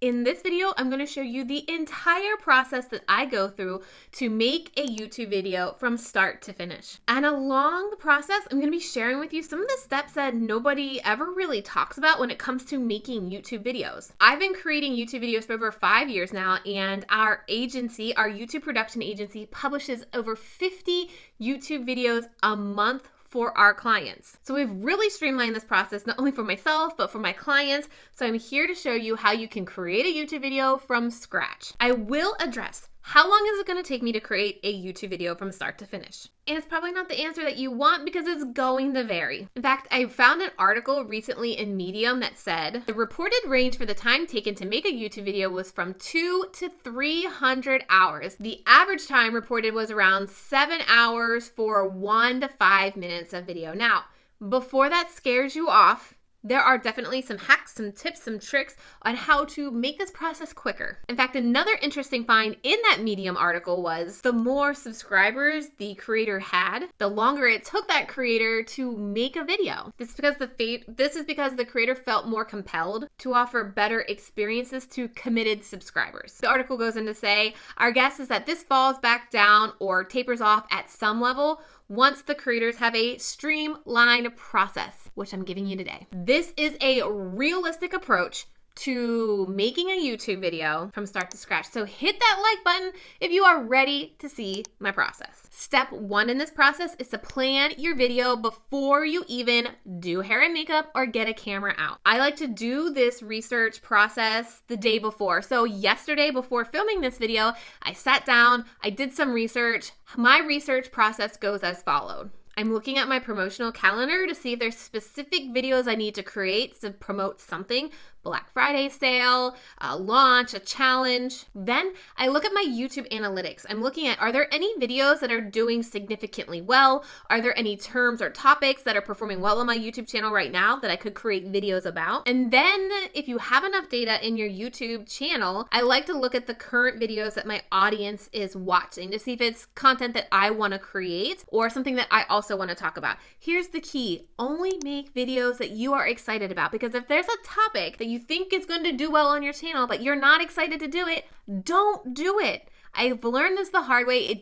In this video, I'm going to show you the entire process that I go through to make a YouTube video from start to finish. And along the process, I'm going to be sharing with you some of the steps that nobody ever really talks about when it comes to making YouTube videos. I've been creating YouTube videos for over 5 years now, and our agency, our YouTube production agency, publishes over 50 YouTube videos a month for our clients. So we've really streamlined this process, not only for myself, but for my clients. So I'm here to show you how you can create a YouTube video from scratch. I will address how long is it going to take me to create a YouTube video from start to finish? And it's probably not the answer that you want because it's going to vary. In fact, I found an article recently in Medium that said the reported range for the time taken to make a YouTube video was from 200 to 300 hours. The average time reported was around 7 hours for 1 to 5 minutes of video. Now, before that scares you off, there are definitely some hacks, some tips, some tricks on how to make this process quicker. In fact, another interesting find in that Medium article was the more subscribers the creator had, the longer it took that creator to make a video. This is because the creator felt more compelled to offer better experiences to committed subscribers. The article goes on to say, our guess is that this falls back down or tapers off at some level once the creators have a streamlined process, which I'm giving you today. This is a realistic approach to making a YouTube video from start to scratch. So hit that like button if you are ready to see my process. Step 1 in this process is to plan your video before you even do hair and makeup or get a camera out. I like to do this research process the day before. So yesterday before filming this video, I sat down, I did some research. My research process goes as followed. I'm looking at my promotional calendar to see if there's specific videos I need to create to promote something. Black Friday sale, a launch, a challenge. Then I look at my YouTube analytics. I'm looking at, are there any videos that are doing significantly well? Are there any terms or topics that are performing well on my YouTube channel right now that I could create videos about? And then if you have enough data in your YouTube channel, I like to look at the current videos that my audience is watching to see if it's content that I want to create or something that I also want to talk about. Here's the key. Only make videos that you are excited about, because if there's a topic that you think is going to do well on your channel, but you're not excited to do it, don't do it. I've learned this the hard way.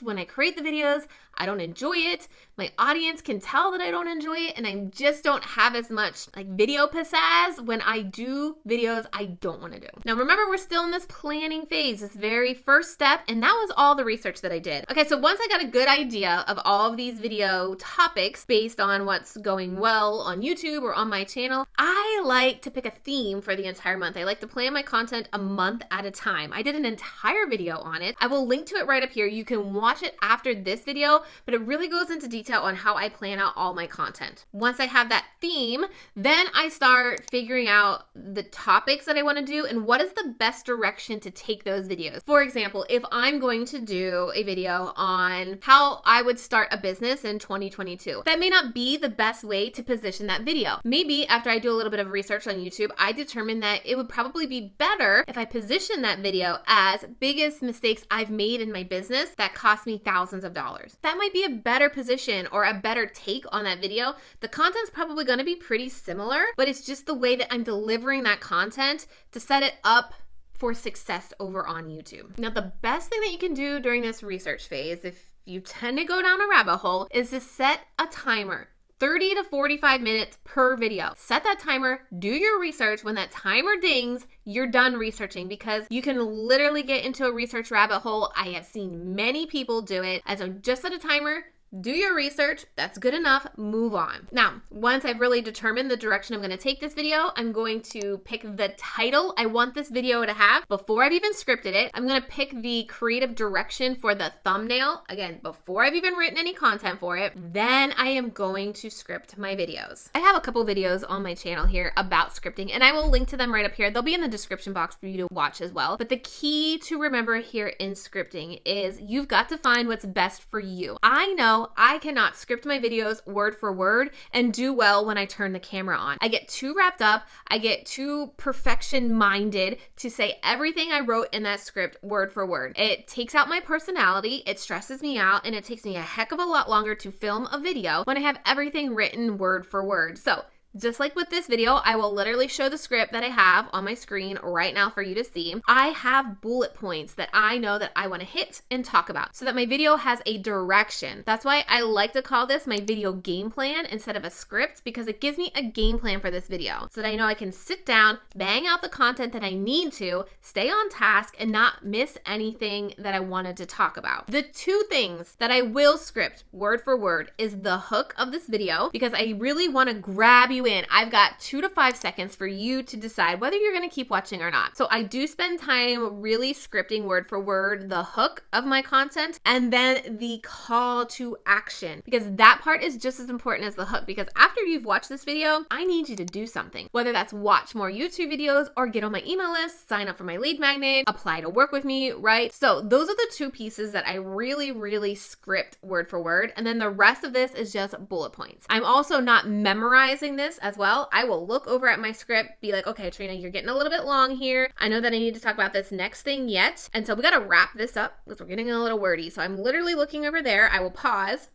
When I create the videos, I don't enjoy it. My audience can tell that I don't enjoy it, and I just don't have as much video pizzazz when I do videos I don't want to do. Now remember, we're still in this planning phase, this very first step, and that was all the research that I did. Okay, so once I got a good idea of all of these video topics based on what's going well on YouTube or on my channel, I like to pick a theme for the entire month. I like to plan my content a month at a time. I did an entire video on it. I will link to it right up here. You can watch it after this video, but it really goes into detail on how I plan out all my content. Once I have that theme, then I start figuring out the topics that I want to do and what is the best direction to take those videos. For example, if I'm going to do a video on how I would start a business in 2022, that may not be the best way to position that video. Maybe after I do a little bit of research on YouTube, I determine that it would probably be better if I position that video as biggest mistakes I've made in my business that cost me thousands of dollars. That might be a better position or a better take on that video. The content's probably going to be pretty similar, but it's just the way that I'm delivering that content to set it up for success over on YouTube. Now, the best thing that you can do during this research phase, if you tend to go down a rabbit hole, is to set a timer. 30 to 45 minutes per video. Set that timer, do your research. When that timer dings, you're done researching, because you can literally get into a research rabbit hole. I have seen many people do it. And so just set a timer, do your research, that's good enough, move on. Now, once I've really determined the direction I'm going to take this video, I'm going to pick the title I want this video to have before I've even scripted it. I'm going to pick the creative direction for the thumbnail, again, before I've even written any content for it. Then I am going to script my videos. I have a couple videos on my channel here about scripting, and I will link to them right up here. They'll be in the description box for you to watch as well. But the key to remember here in scripting is you've got to find what's best for you. I know I cannot script my videos word for word and do well when I turn the camera on. I get too wrapped up. I get too perfection minded to say everything I wrote in that script word for word. It takes out my personality, it stresses me out, and it takes me a heck of a lot longer to film a video when I have everything written word for word. So Just like with this video, I will literally show the script that I have on my screen right now for you to see. I have bullet points that I know that I want to hit and talk about so that my video has a direction. That's why I like to call this my video game plan instead of a script, because it gives me a game plan for this video so that I know I can sit down, bang out the content that I need to, stay on task, and not miss anything that I wanted to talk about. The two things that I will script word for word is the hook of this video, because I really want to grab you in. I've got 2 to 5 seconds for you to decide whether you're going to keep watching or not. So I do spend time really scripting word for word the hook of my content and then the call to action, because that part is just as important as the hook. Because after you've watched this video, I need you to do something, whether that's watch more YouTube videos or get on my email list, sign up for my lead magnet, apply to work with me, right? So those are the two pieces that I really script word for word. And then the rest of this is just bullet points. I'm also not memorizing this as well. I will look over at my script, be like, okay, Trina, you're getting a little bit long here. I know that I need to talk about this next thing yet. And so we got to wrap this up because we're getting a little wordy. So I'm literally looking over there. I will pause,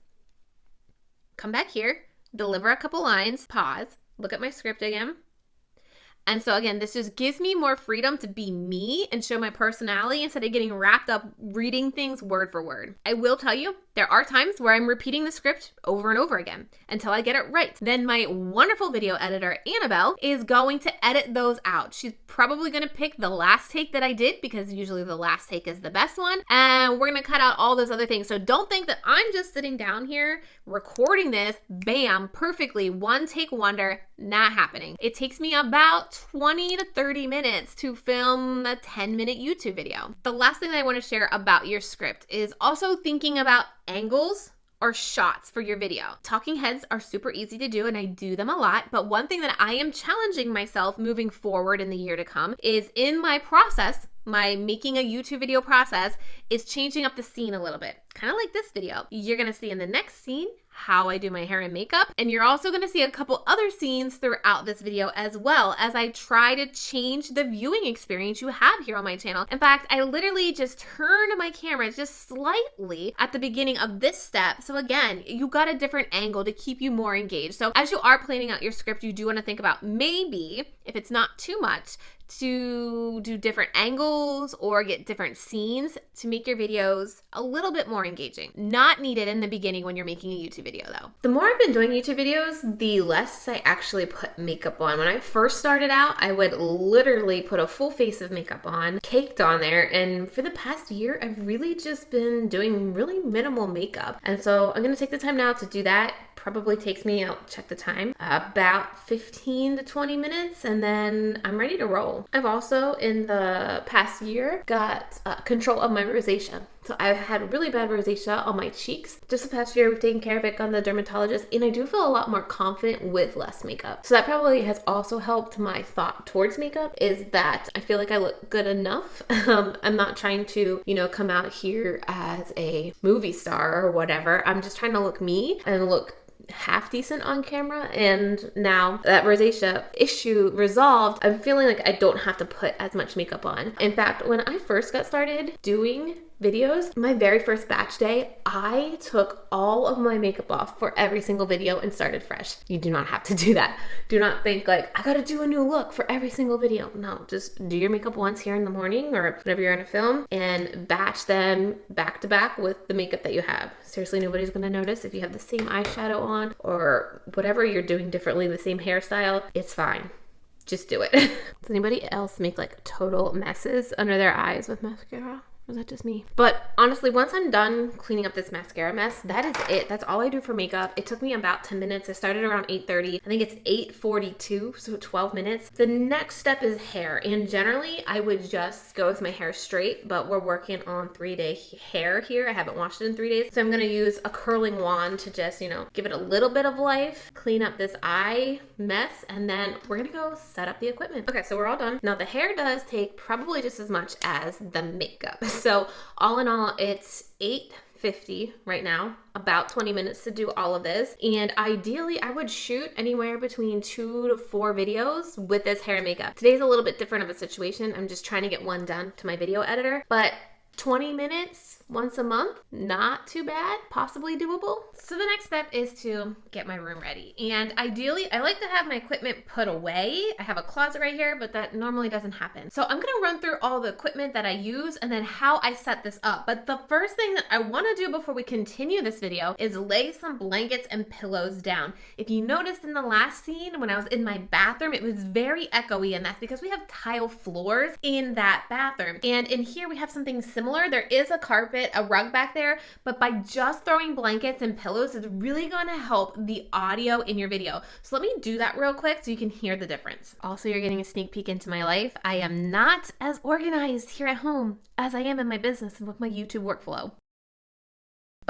come back here, deliver a couple lines, pause, look at my script again. And so again, this just gives me more freedom to be me and show my personality instead of getting wrapped up reading things word for word. I will tell you, there are times where I'm repeating the script over and over again until I get it right. Then my wonderful video editor, Annabelle, is going to edit those out. She's probably going to pick the last take that I did, because usually the last take is the best one. And we're going to cut out all those other things. So don't think that I'm just sitting down here recording this, bam, perfectly, one take wonder. Not happening. It takes me about 20 to 30 minutes to film a 10-minute YouTube video. The last thing that I want to share about your script is also thinking about angles or shots for your video. Talking heads are super easy to do, and I do them a lot, but one thing that I am challenging myself moving forward in the year to come is in my process, my making a YouTube video process, is changing up the scene a little bit. Kind of like this video. You're gonna see in the next scene how I do my hair and makeup, and you're also gonna see a couple other scenes throughout this video as well, as I try to change the viewing experience you have here on my channel. In fact, I literally just turned my camera just slightly at the beginning of this step. So again, you got a different angle to keep you more engaged. So as you are planning out your script, you do want to think about maybe, if it's not too much, to do different angles or get different scenes to make your videos a little bit more engaging. Not needed in the beginning when you're making a YouTube video though. The more I've been doing YouTube videos, the less I actually put makeup on. When I first started out, I would literally put a full face of makeup on, caked on there, and for the past year, I've really just been doing really minimal makeup. And so I'm gonna take the time now to do that. Probably takes me, I'll check the time, about 15 to 20 minutes, and then I'm ready to roll. I've also, in the past year, got control of my rosacea. So I had really bad rosacea on my cheeks. Just the past year, we've taken care of it, gone to the dermatologist, and I do feel a lot more confident with less makeup. So that probably has also helped my thought towards makeup, is that I feel like I look good enough. I'm not trying to, come out here as a movie star or whatever. I'm just trying to look me and look half decent on camera. And now that rosacea issue resolved, I'm feeling like I don't have to put as much makeup on. In fact, when I first got started doing videos, my very first batch day, I took all of my makeup off for every single video and started fresh. You do not have to do that. Do not think like, I gotta do a new look for every single video. No, just do your makeup once here in the morning or whenever you're in a film and batch them back to back with the makeup that you have. Seriously, nobody's gonna notice if you have the same eyeshadow on or whatever you're doing differently, the same hairstyle, it's fine. Just do it. Does anybody else make like total messes under their eyes with mascara? Or is that just me? But honestly, once I'm done cleaning up this mascara mess, that is it. That's all I do for makeup. It took me about 10 minutes. I started around 8:30. I think it's 8:42, so 12 minutes. The next step is hair. And generally, I would just go with my hair straight, but we're working on 3-day hair here. I haven't washed it in 3 days. So I'm gonna use a curling wand to just, give it a little bit of life, clean up this eye mess, and then we're gonna go set up the equipment. Okay, so we're all done. Now the hair does take probably just as much as the makeup. So all in all, it's 8:50 right now, about 20 minutes to do all of this. And ideally, I would shoot anywhere between 2 to 4 videos with this hair and makeup. Today's a little bit different of a situation. I'm just trying to get one done to my video editor, but 20 minutes once a month, not too bad, possibly doable. So the next step is to get my room ready. And ideally, I like to have my equipment put away. I have a closet right here, but that normally doesn't happen. So I'm gonna run through all the equipment that I use and then how I set this up. But the first thing that I wanna do before we continue this video is lay some blankets and pillows down. If you noticed in the last scene, when I was in my bathroom, it was very echoey, and that's because we have tile floors in that bathroom. And in here, we have something similar. There is a carpet, a rug back there, but by just throwing blankets and pillows, it's really gonna help the audio in your video. So let me do that real quick so you can hear the difference. Also, you're getting a sneak peek into my life. I am not as organized here at home as I am in my business and with my YouTube workflow.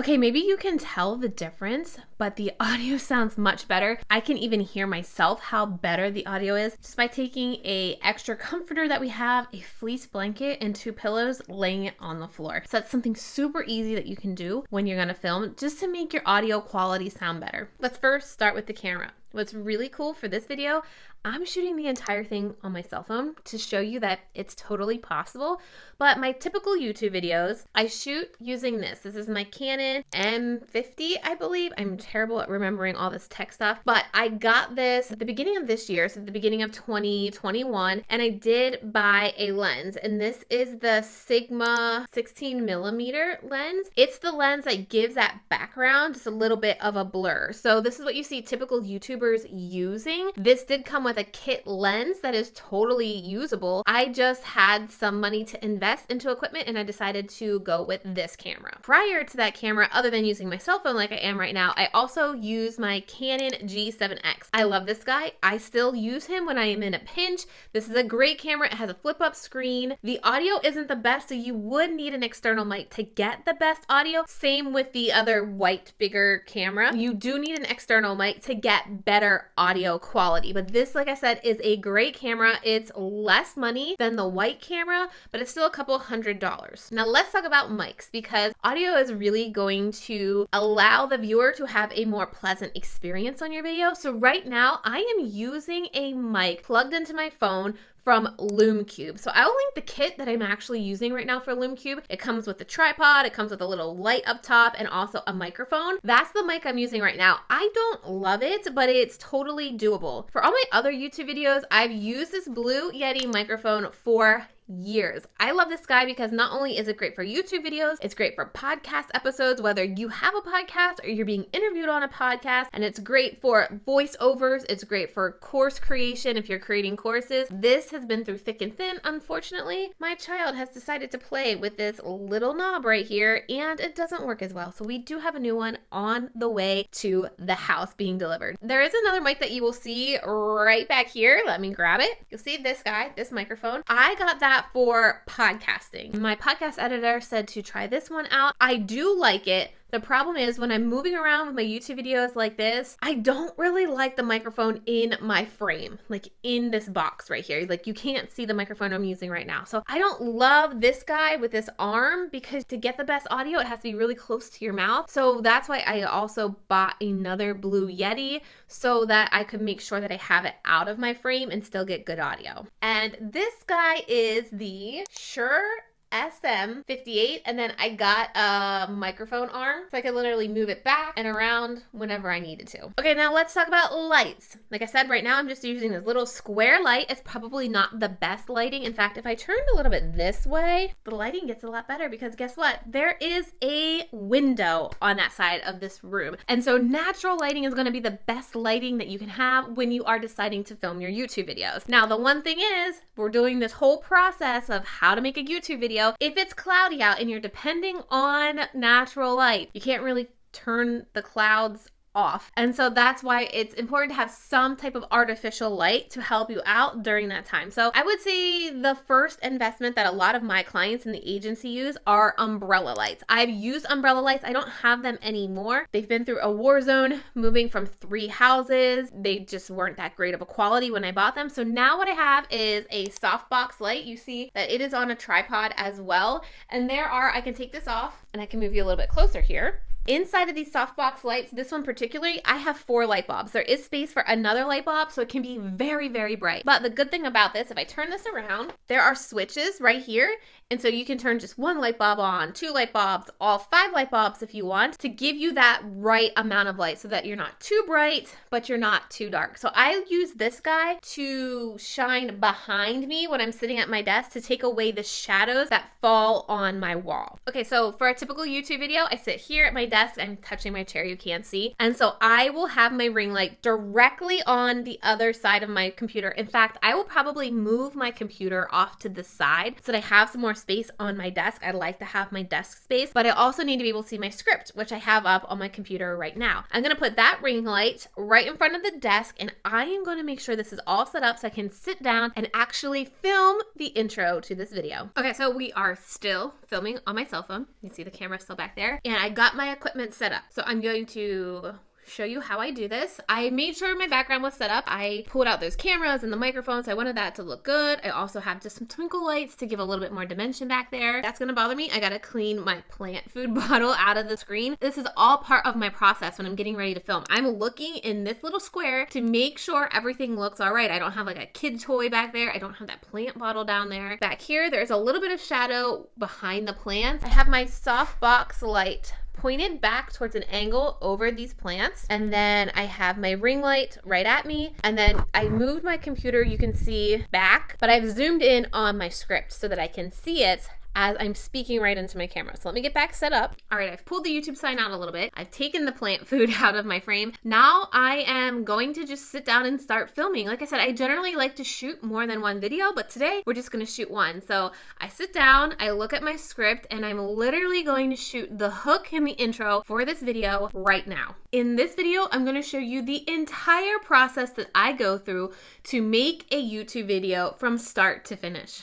Okay, maybe you can tell the difference, but the audio sounds much better. I can even hear myself how better the audio is just by taking a extra comforter that we have, a fleece blanket, and 2 pillows, laying it on the floor. So that's something super easy that you can do when you're gonna film just to make your audio quality sound better. Let's first start with the camera. What's really cool for this video, I'm shooting the entire thing on my cell phone to show you that it's totally possible. But my typical YouTube videos, I shoot using this. This is my Canon M50, I believe. I'm terrible at remembering all this tech stuff, but I got this at the beginning of this year, so at the beginning of 2021, and I did buy a lens, and this is the Sigma 16mm lens. It's the lens that gives that background just a little bit of a blur. So this is what you see typical YouTubers using. This did come with a kit lens that is totally usable. I just had some money to invest into equipment and I decided to go with this camera. Prior to that camera, other than using my cell phone like I am right now, I also use my Canon G7X. I love this guy. I still use him when I am in a pinch. This is a great camera. It has a flip up screen. The audio isn't the best, so you would need an external mic to get the best audio. Same with the other white, bigger camera. You do need an external mic to get better audio quality. But this, like I said, is a great camera. It's less money than the white camera, but it's still a couple $100s. Now let's talk about mics, because audio is really going to allow the viewer to have a more pleasant experience on your video. So right now I am using a mic plugged into my phone from LumeCube. So I'll link the kit that I'm actually using right now for LumeCube. It comes with a tripod, it comes with a little light up top, and also a microphone. That's the mic I'm using right now. I don't love it, but it's totally doable. For all my other YouTube videos, I've used this Blue Yeti microphone for years. I love this guy because not only is it great for YouTube videos, it's great for podcast episodes, whether you have a podcast or you're being interviewed on a podcast, and it's great for voiceovers. It's great for course creation if you're creating courses. This has been through thick and thin. Unfortunately, my child has decided to play with this little knob right here and it doesn't work as well. So we do have a new one on the way to the house being delivered. There is another mic that you will see right back here. Let me grab it. You'll see this guy, this microphone. I got that for podcasting. My podcast editor said to try this one out. I do like it. The problem is when I'm moving around with my YouTube videos like this, I don't really like the microphone in my frame, like in this box right here. Like you can't see the microphone I'm using right now. So I don't love this guy with this arm, because to get the best audio, it has to be really close to your mouth. So that's why I also bought another Blue Yeti so that I could make sure that I have it out of my frame and still get good audio. And this guy is the Shure SM58, and then I got a microphone arm so I could literally move it back and around whenever I needed to. Okay, now let's talk about lights. Like I said, right now I'm just using this little square light. It's probably not the best lighting. In fact, if I turned a little bit this way, the lighting gets a lot better, because guess what? There is a window on that side of this room. And so natural lighting is going to be the best lighting that you can have when you are deciding to film your YouTube videos. Now, the one thing is, we're doing this whole process of how to make a YouTube video. If it's cloudy out and you're depending on natural light, you can't really turn the clouds off. And so that's why it's important to have some type of artificial light to help you out during that time. So I would say the first investment that a lot of my clients in the agency use are umbrella lights. I've used umbrella lights. I don't have them anymore. They've been through a war zone, moving from 3 houses. They just weren't that great of a quality when I bought them. So now what I have is a softbox light. You see that it is on a tripod as well. And I can take this off and I can move you a little bit closer here. Inside of these softbox lights, this one particularly, I have 4 light bulbs. There is space for another light bulb, so it can be very, very bright. But the good thing about this, if I turn this around, there are switches right here. And so you can turn just 1 light bulb on, 2 light bulbs, all 5 light bulbs if you want, to give you that right amount of light so that you're not too bright, but you're not too dark. So I use this guy to shine behind me when I'm sitting at my desk to take away the shadows that fall on my wall. Okay, so for a typical YouTube video, I sit here at my desk. I'm touching my chair, you can't see. And so I will have my ring light directly on the other side of my computer. In fact, I will probably move my computer off to the side so that I have some more space on my desk. I like to have my desk space, but I also need to be able to see my script, which I have up on my computer right now. I'm going to put that ring light right in front of the desk, and I am going to make sure this is all set up so I can sit down and actually film the intro to this video. Okay, so we are still filming on my cell phone. You see the camera still back there, and I got my equipment set up. So I'm going to show you how I do this. I made sure my background was set up. I pulled out those cameras and the microphones. So I wanted that to look good. I also have just some twinkle lights to give a little bit more dimension back there. That's gonna bother me. I gotta clean my plant food bottle out of the screen. This is all part of my process when I'm getting ready to film. I'm looking in this little square to make sure everything looks all right. I don't have like a kid toy back there. I don't have that plant bottle down there. Back here, there's a little bit of shadow behind the plants. I have my softbox light pointed back towards an angle over these plants, and then I have my ring light right at me, and then I moved my computer, you can see, back, but I've zoomed in on my script so that I can see it as I'm speaking right into my camera. So let me get back set up. All right, I've pulled the YouTube sign out a little bit. I've taken the plant food out of my frame. Now I am going to just sit down and start filming. Like I said, I generally like to shoot more than one video, but today we're just gonna shoot one. So I sit down, I look at my script, and I'm literally going to shoot the hook and the intro for this video right now. In this video, I'm gonna show you the entire process that I go through to make a YouTube video from start to finish.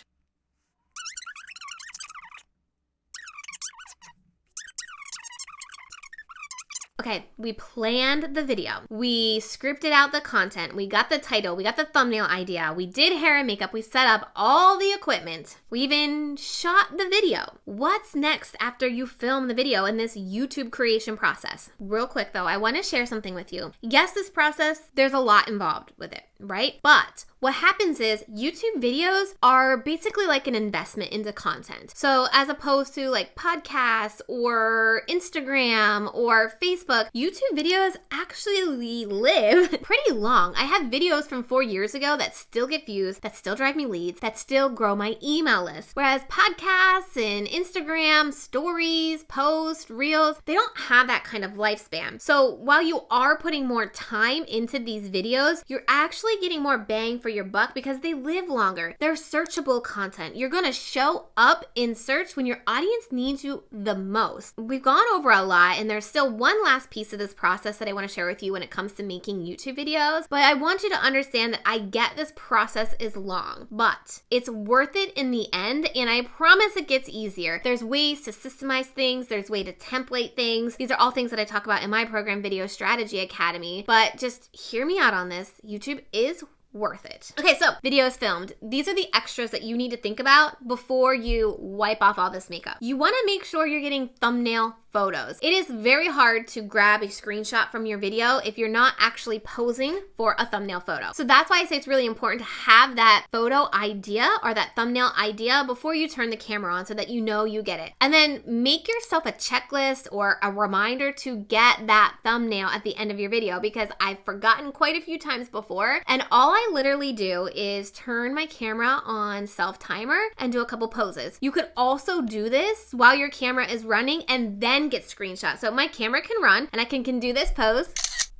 Okay, we planned the video. We scripted out the content. We got the title. We got the thumbnail idea. We did hair and makeup. We set up all the equipment. We even shot the video. What's next after you film the video in this YouTube creation process? Real quick though, I want to share something with you. Yes, this process, there's a lot involved with it, right? But what happens is YouTube videos are basically like an investment into content. So as opposed to like podcasts or Instagram or Facebook, YouTube videos actually live pretty long. I have videos from 4 years ago that still get views, that still drive me leads, that still grow my email list. Whereas podcasts and Instagram, stories, posts, reels, they don't have that kind of lifespan. So while you are putting more time into these videos, you're actually getting more bang for your buck because they live longer. They're searchable content. You're gonna show up in search when your audience needs you the most. We've gone over a lot, and there's still one last piece of this process that I want to share with you when it comes to making YouTube videos, but I want you to understand that I get this process is long, but it's worth it in the end, and I promise it gets easier. There's ways to systemize things, there's way to template things. These are all things that I talk about in my program, Video Strategy Academy, but just hear me out on this. YouTube is worth it. Okay, so video is filmed. These are the extras that you need to think about before you wipe off all this makeup. You want to make sure you're getting thumbnail photos. It is very hard to grab a screenshot from your video if you're not actually posing for a thumbnail photo. So that's why I say it's really important to have that photo idea or that thumbnail idea before you turn the camera on so that you know you get it. And then make yourself a checklist or a reminder to get that thumbnail at the end of your video, because I've forgotten quite a few times before, and all I literally do is turn my camera on self-timer and do a couple poses. You could also do this while your camera is running and then get screenshots. So my camera can run and I can do this pose,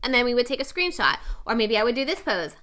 and then we would take a screenshot. Or maybe I would do this pose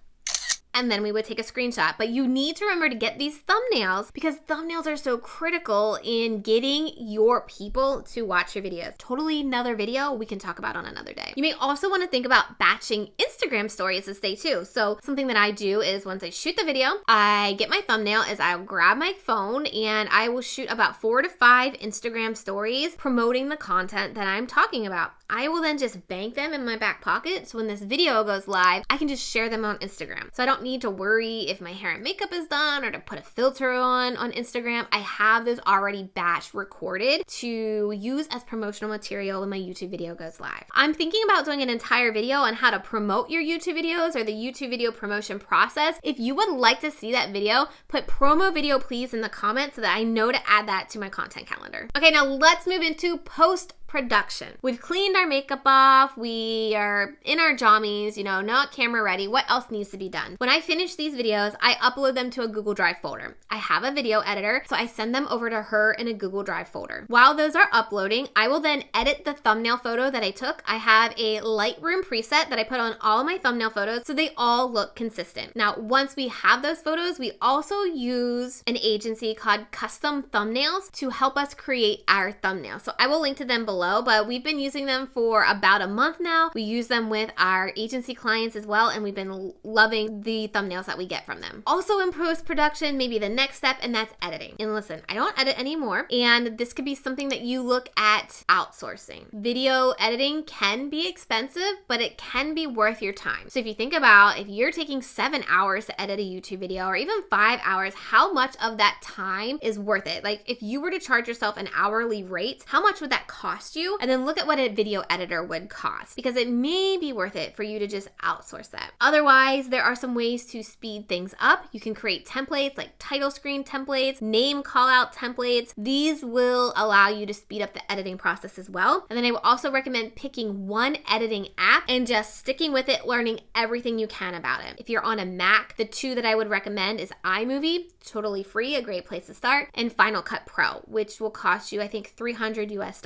and then we would take a screenshot. But you need to remember to get these thumbnails because thumbnails are so critical in getting your people to watch your videos. Totally another video we can talk about on another day. You may also want to think about batching Instagram stories this day too. So something that I do is once I shoot the video, I get my thumbnail is I'll grab my phone and I will shoot about 4 to 5 Instagram stories promoting the content that I'm talking about. I will then just bank them in my back pocket, so when this video goes live, I can just share them on Instagram. So I don't need to worry if my hair and makeup is done or to put a filter on Instagram. I have those already batch recorded to use as promotional material when my YouTube video goes live. I'm thinking about doing an entire video on how to promote your YouTube videos or the YouTube video promotion process. If you would like to see that video, put promo video please in the comments so that I know to add that to my content calendar. Okay, now let's move into post-production. We've cleaned our makeup off, we are in our jammies, not camera ready. What else needs to be done? When I finish these videos, I upload them to a Google Drive folder. I have a video editor, so I send them over to her in a Google Drive folder. While those are uploading, I will then edit the thumbnail photo that I took. I have a Lightroom preset that I put on all of my thumbnail photos so they all look consistent. Now, once we have those photos, we also use an agency called Custom Thumbnails to help us create our thumbnail. So I will link to them below, but we've been using them for about a month now. We use them with our agency clients as well, and we've been loving the thumbnails that we get from them. Also in post-production, maybe the next step, and that's editing. And listen, I don't edit anymore, and this could be something that you look at outsourcing. Video editing can be expensive, but it can be worth your time. So if you think about if you're taking 7 hours to edit a YouTube video or even 5 hours, how much of that time is worth it? Like if you were to charge yourself an hourly rate, how much would that cost you? And then look at what a video editor would cost, because it may be worth it for you to just outsource that. Otherwise, there are some ways to speed things up. You can create templates like title screen templates, name call out templates. These will allow you to speed up the editing process as well. And then I will also recommend picking one editing app and just sticking with it, learning everything you can about it. If you're on a Mac, the two that I would recommend is iMovie, totally free, a great place to start, and Final Cut Pro, which will cost you, I think, $300 US.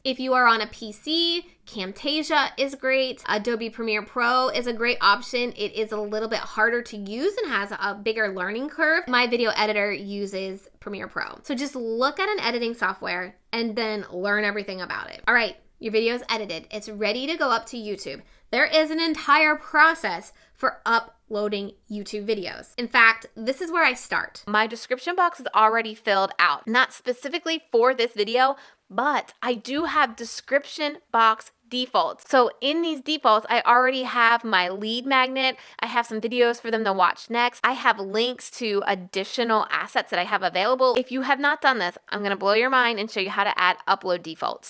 If you are on a PC, Camtasia is great. Adobe Premiere Pro is a great option. It is a little bit harder to use and has a bigger learning curve. My video editor uses Premiere Pro. So just look at an editing software and then learn everything about it. All right, your video is edited. It's ready to go up to YouTube. There is an entire process for uploading YouTube videos. In fact, this is where I start. My description box is already filled out, not specifically for this video, but I do have description box defaults. So in these defaults, I already have my lead magnet. I have some videos for them to watch next. I have links to additional assets that I have available. If you have not done this, I'm going to blow your mind and show you how to add upload defaults.